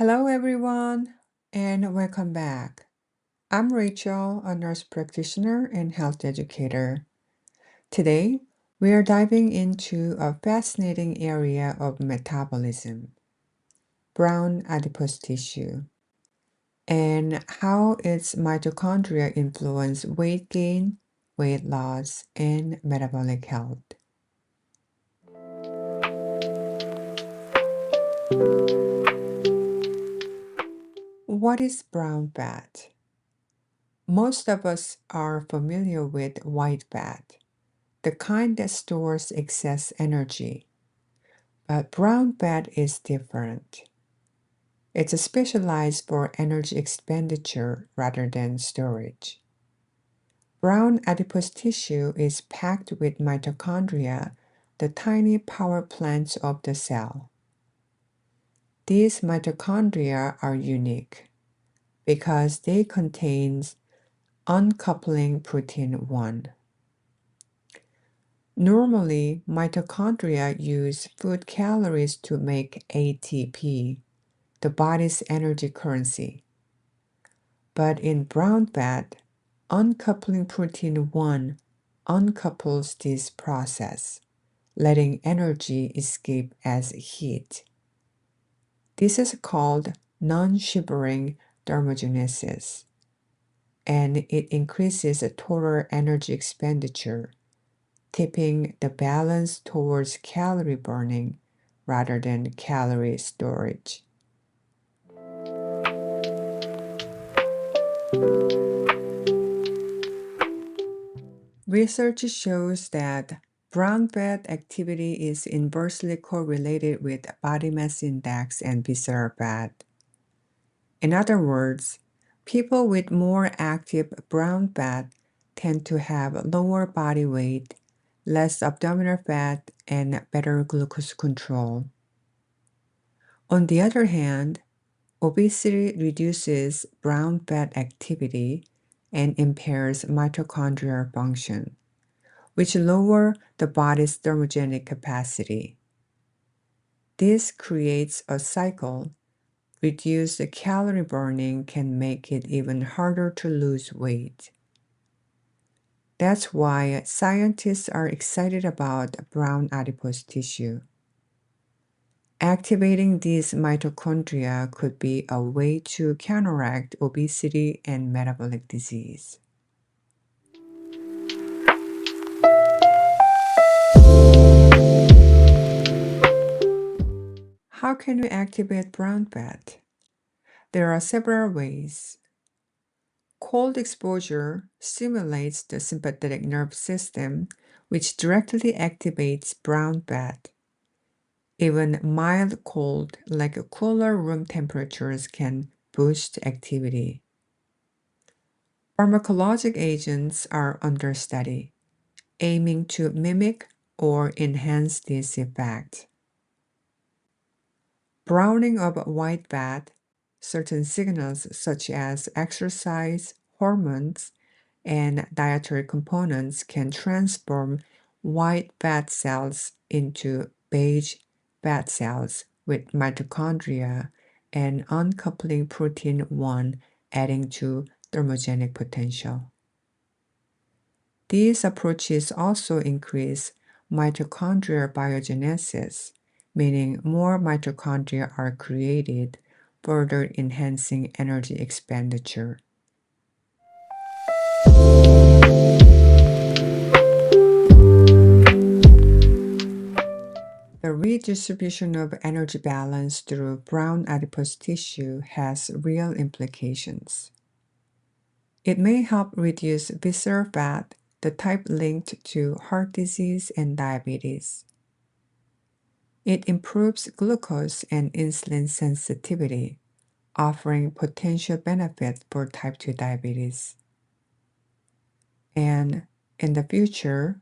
Hello, everyone, and welcome back. I'm Rachel, a nurse practitioner and health educator. Today, we are diving into a fascinating area of metabolism, brown adipose tissue, and how its mitochondria influence weight gain, weight loss, and metabolic health. What is brown fat? Most of us are familiar with white fat, the kind that stores excess energy. But brown fat is different. It's specialized for energy expenditure rather than storage. Brown adipose tissue is packed with mitochondria, the tiny power plants of the cell. These mitochondria are unique because they contain uncoupling protein 1. Normally, mitochondria use food calories to make ATP, the body's energy currency. But in brown fat, uncoupling protein 1 uncouples this process, letting energy escape as heat. This is called non-shivering thermogenesis, and it increases total energy expenditure, tipping the balance towards calorie burning rather than calorie storage. Research shows that brown fat activity is inversely correlated with body mass index and visceral fat. In other words, people with more active brown fat tend to have lower body weight, less abdominal fat, and better glucose control. On the other hand, obesity reduces brown fat activity and impairs mitochondrial function, which lower the body's thermogenic capacity. This creates a cycle. Reduced calorie burning can make it even harder to lose weight. That's why scientists are excited about brown adipose tissue. Activating these mitochondria could be a way to counteract obesity and metabolic disease. How can we activate brown fat? There are several ways. Cold exposure stimulates the sympathetic nervous system, which directly activates brown fat. Even mild cold, like cooler room temperatures, can boost activity. Pharmacologic agents are under study, aiming to mimic or enhance this effect. Browning of white fat, certain signals such as exercise, hormones, and dietary components can transform white fat cells into beige fat cells with mitochondria and uncoupling protein 1 adding to thermogenic potential. These approaches also increase mitochondrial biogenesis, meaning more mitochondria are created, further enhancing energy expenditure. The redistribution of energy balance through brown adipose tissue has real implications. It may help reduce visceral fat, the type linked to heart disease and diabetes. It improves glucose and insulin sensitivity, offering potential benefits for type 2 diabetes. And in the future,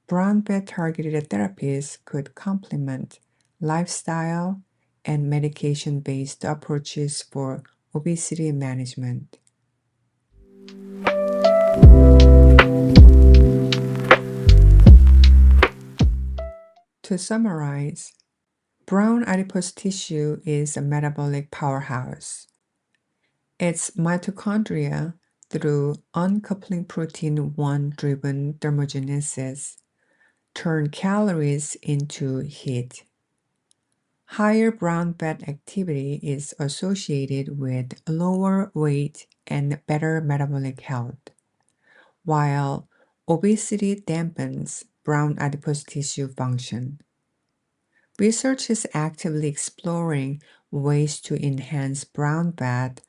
brown fat targeted therapies could complement lifestyle and medication based approaches for obesity management. To summarize, Brown adipose tissue is a metabolic powerhouse. Its mitochondria, through uncoupling protein 1 driven thermogenesis, turn calories into heat. Higher brown fat activity is associated with lower weight and better metabolic health, while obesity dampens brown adipose tissue function. Research is actively exploring ways to enhance brown fat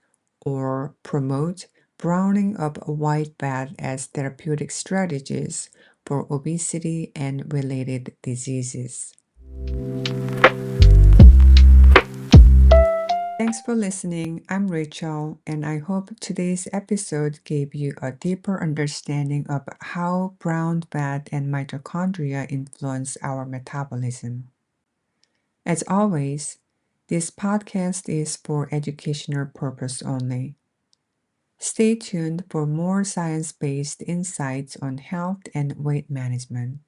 or promote browning of white fat as therapeutic strategies for obesity and related diseases. Thanks for listening. I'm Rachel, and I hope today's episode gave you a deeper understanding of how brown fat and mitochondria influence our metabolism. As always, this podcast is for educational purpose only. Stay tuned for more science based insights on health and weight management.